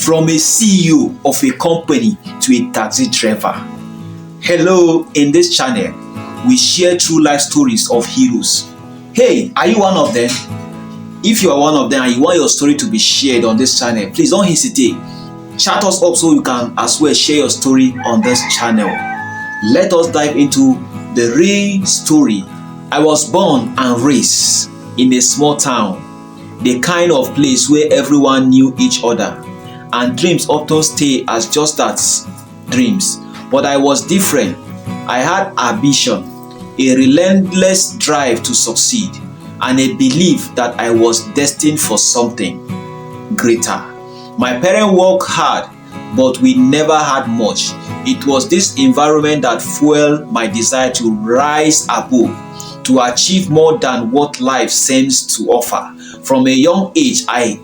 from a CEO of a company to a taxi driver. Hello, in this channel, we share true life stories of heroes. Hey, are you one of them? If you are one of them and you want your story to be shared on this channel, please don't hesitate. Chat us up so you can as well share your story on this channel. Let us dive into the real story. I was born and raised in a small town, the kind of place where everyone knew each other, and dreams often stay as just that, dreams. But I was different. I had ambition, a relentless drive to succeed, and a belief that I was destined for something greater. My parents worked hard, but we never had much. It was this environment that fueled my desire to rise above, to achieve more than what life seems to offer. From a young age, I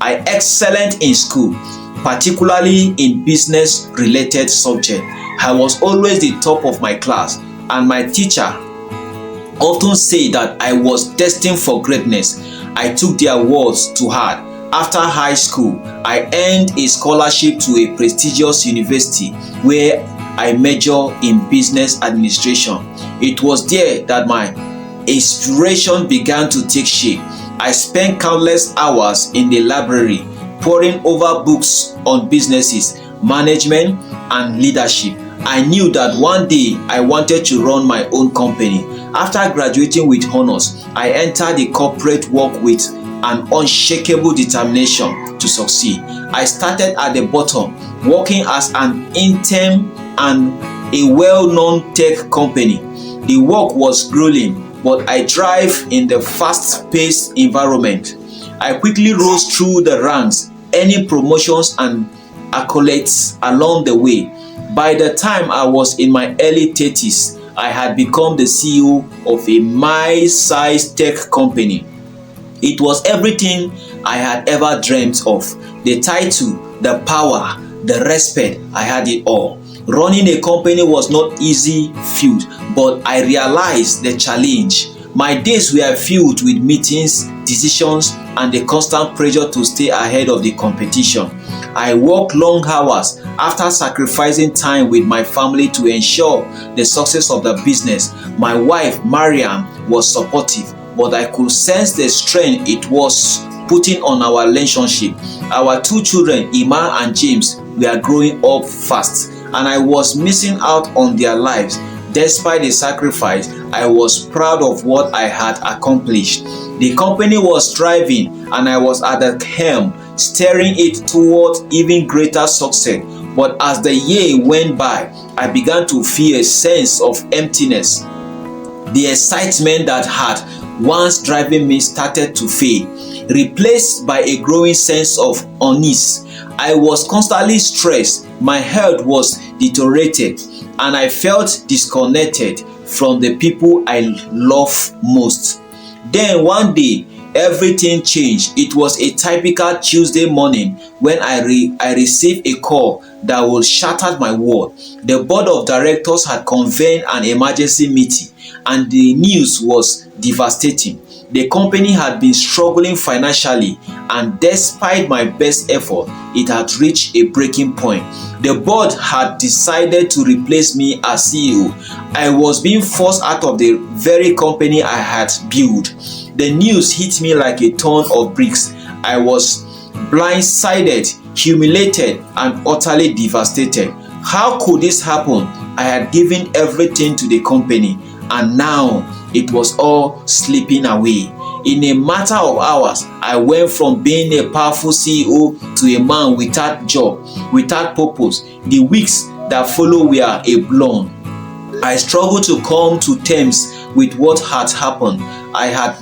excelled in school, particularly in business-related subjects. I was always the top of my class, and my teacher often said that I was destined for greatness. I took their words to heart. After high school, I earned a scholarship to a prestigious university where I majored in business administration. It was there that my inspiration began to take shape. I spent countless hours in the library poring over books on businesses, management, and leadership. I knew that one day I wanted to run my own company. After graduating with honors, I entered the corporate world with an unshakable determination to succeed. I started at the bottom, working as an intern and a well-known tech company. The work was grueling, but I thrived in the fast-paced environment. I quickly rose through the ranks, earning promotions and accolades along the way. By the time I was in my early 30s, I had become the CEO of a mid-sized tech company. It was everything I had ever dreamt of. The title, the power, the respect, I had it all. Running a company was not easy feat, but I realized the challenge. My days were filled with meetings, decisions, and the constant pressure to stay ahead of the competition. I worked long hours after sacrificing time with my family to ensure the success of the business. My wife, Mariam, was supportive, but I could sense the strain it was putting on our relationship. Our two children, Ima and James, were growing up fast, and I was missing out on their lives. Despite the sacrifice, I was proud of what I had accomplished. The company was thriving, and I was at the helm, steering it toward even greater success. But as the year went by, I began to feel a sense of emptiness. The excitement that had once driven me started to fade, replaced by a growing sense of unease. I was constantly stressed, my health was deteriorated, and I felt disconnected from the people I love most. Then one day, everything changed. It was a typical Tuesday morning when I received a call that would shatter my world. The board of directors had convened an emergency meeting, and the news was devastating. The company had been struggling financially, and despite my best effort, it had reached a breaking point. The board had decided to replace me as CEO. I was being forced out of the very company I had built. The news hit me like a ton of bricks. I was blindsided, humiliated, and utterly devastated. How could this happen? I had given everything to the company, and now it was all slipping away. In a matter of hours, I went from being a powerful CEO to a man without job, without purpose. The weeks that followed were a blur. I struggled to come to terms with what had happened. I had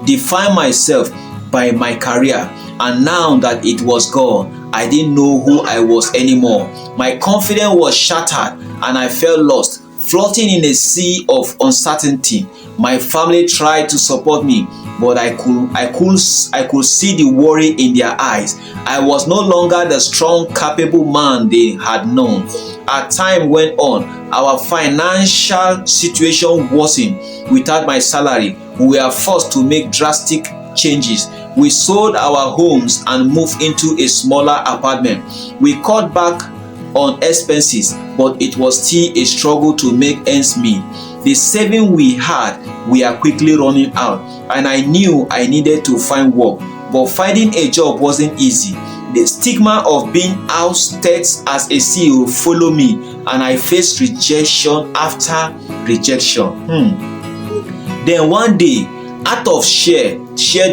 defined myself by my career, and now that it was gone, I didn't know who I was anymore. My confidence was shattered, and I felt lost, floating in a sea of uncertainty. My family tried to support me, but I could see the worry in their eyes. I was no longer the strong, capable man they had known. As time went on, our financial situation worsened. Without my salary, we were forced to make drastic changes. We sold our homes and moved into a smaller apartment. We cut back on expenses, but it was still a struggle to make ends meet. The savings we had were quickly running out, and I knew I needed to find work, but finding a job wasn't easy. The stigma of being ousted as a CEO followed me, and I faced rejection after rejection. Then one day, out of sheer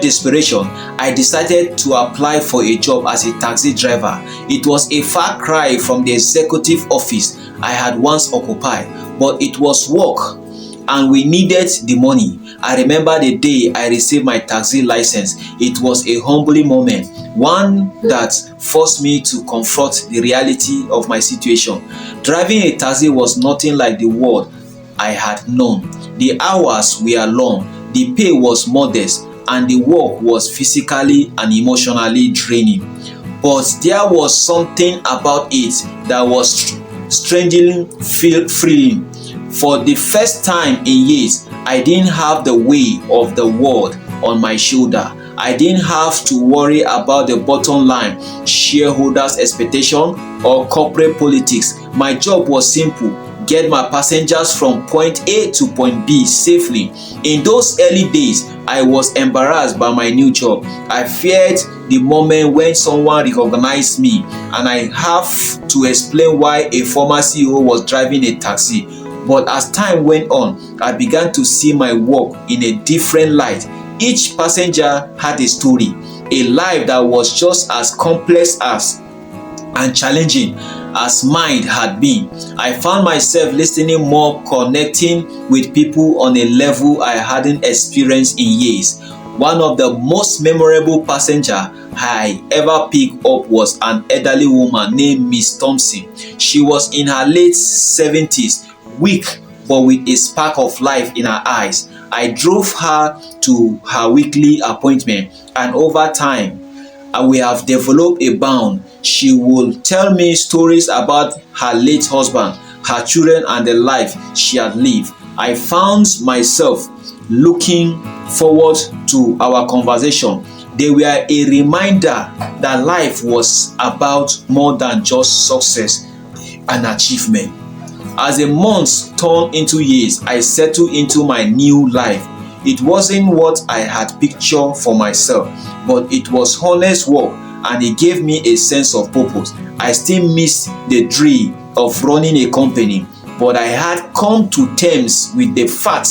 desperation, I decided to apply for a job as a taxi driver. It was a far cry from the executive office I had once occupied, but it was work and we needed the money. I remember the day I received my taxi license. It was a humbling moment, one that forced me to confront the reality of my situation. Driving a taxi was nothing like the world I had known. The hours were long, the pay was modest, and the work was physically and emotionally draining. But there was something about it that was strangely freeing. For the first time in years, I didn't have the weight of the world on my shoulder. I didn't have to worry about the bottom line, shareholders' expectation, or corporate politics. My job was simple: get my passengers from point A to point B safely. In those early days, I was embarrassed by my new job. I feared the moment when someone recognized me and I have to explain why a former CEO was driving a taxi. But as time went on, I began to see my work in a different light. Each passenger had a story, a life that was just as complex as and challenging as mine had been. I found myself listening more, connecting with people on a level I hadn't experienced in years. One of the most memorable passengers I ever picked up was an elderly woman named Miss Thompson. She was in her late 70s, weak but with a spark of life in her eyes. I drove her to her weekly appointment, and over time, we have developed a bond. She will tell me stories about her late husband, her children, and the life she had lived. I found myself looking forward to our conversation. They were a reminder that life was about more than just success and achievement. As the months turned into years, I settled into my new life. It wasn't what I had pictured for myself, but it was honest work, and it gave me a sense of purpose. I still miss the dream of running a company, but I had come to terms with the fact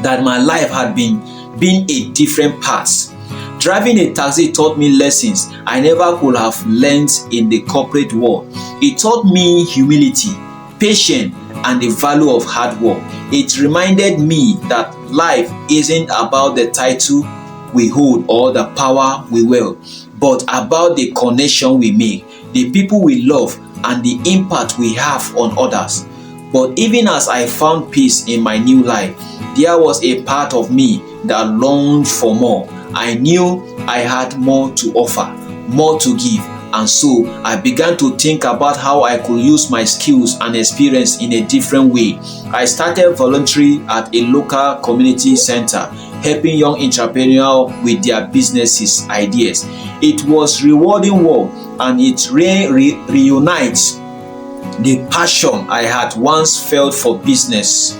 that my life had been a different path. Driving a taxi taught me lessons I never could have learned in the corporate world. It taught me humility, patience, and the value of hard work. It reminded me that life isn't about the title we hold or the power we wield, but about the connection we make, the people we love, and the impact we have on others. But even as I found peace in my new life, there was a part of me that longed for more. I knew I had more to offer, more to give, and so I began to think about how I could use my skills and experience in a different way. I started volunteering at a local community center, helping young entrepreneurs with their businesses ideas. It was rewarding work, and it reunites the passion I had once felt for business.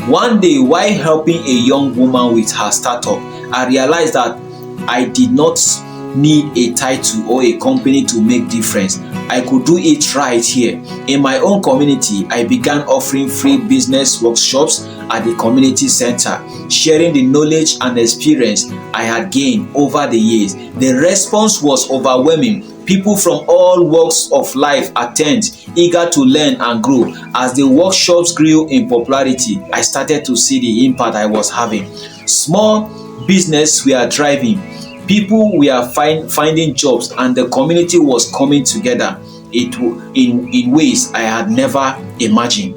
One day, while helping a young woman with her startup, I realized that I did not need a title or a company to make difference. I could do it right here in my own community. I began offering free business workshops at the community center, sharing the knowledge and experience I had gained over the years. The response was overwhelming. People from all walks of life attend, eager to learn and grow. As the workshops grew in popularity, I started to see the impact I was having. Small business were thriving, people were finding jobs, and the community was coming together in ways I had never imagined.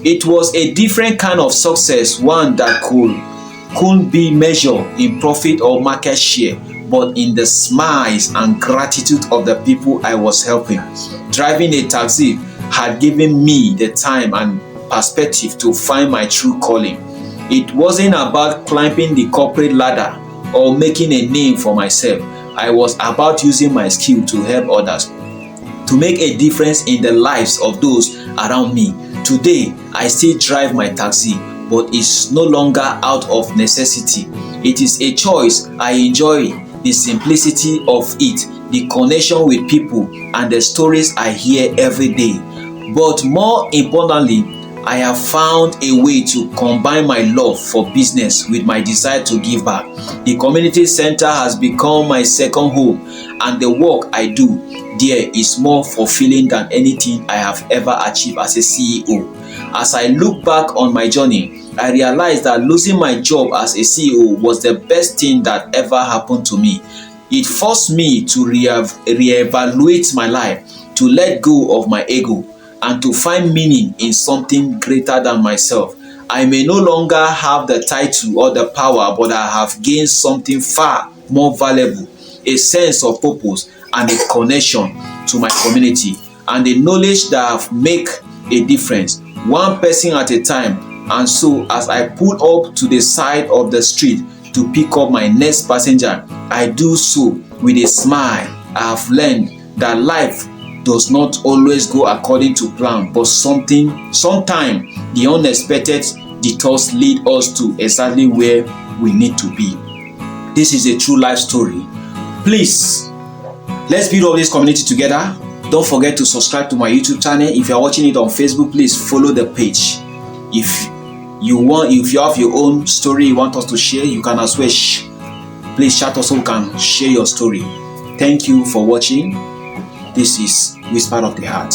It was a different kind of success, one that couldn't be measured in profit or market share, but in the smiles and gratitude of the people I was helping. Driving a taxi had given me the time and perspective to find my true calling. It wasn't about climbing the corporate ladder or making a name for myself. I was about using my skill to help others, to make a difference in the lives of those around me. Today, I still drive my taxi, but it's no longer out of necessity. It is a choice. I enjoy the simplicity of it, the connection with people, and the stories I hear every day. But more importantly, I have found a way to combine my love for business with my desire to give back. The community center has become my second home, and the work I do there is more fulfilling than anything I have ever achieved as a CEO. As I look back on my journey, I realized that losing my job as a CEO was the best thing that ever happened to me. It forced me to reevaluate my life, to let go of my ego, and to find meaning in something greater than myself. I may no longer have the title or the power, but I have gained something far more valuable, a sense of purpose and a connection to my community, and the knowledge that I make a difference, one person at a time. And so as I pull up to the side of the street to pick up my next passenger, I do so with a smile. I have learned that life does not always go according to plan, but sometimes the unexpected detours lead us to exactly where we need to be. This is a true life story. Please, let's build up this community together. Don't forget to subscribe to my YouTube channel. If you are watching it on Facebook, please follow the page. If you have your own story you want us to share, you can as well please chat us so we can share your story. Thank you for watching. This is Whisper of the Heart.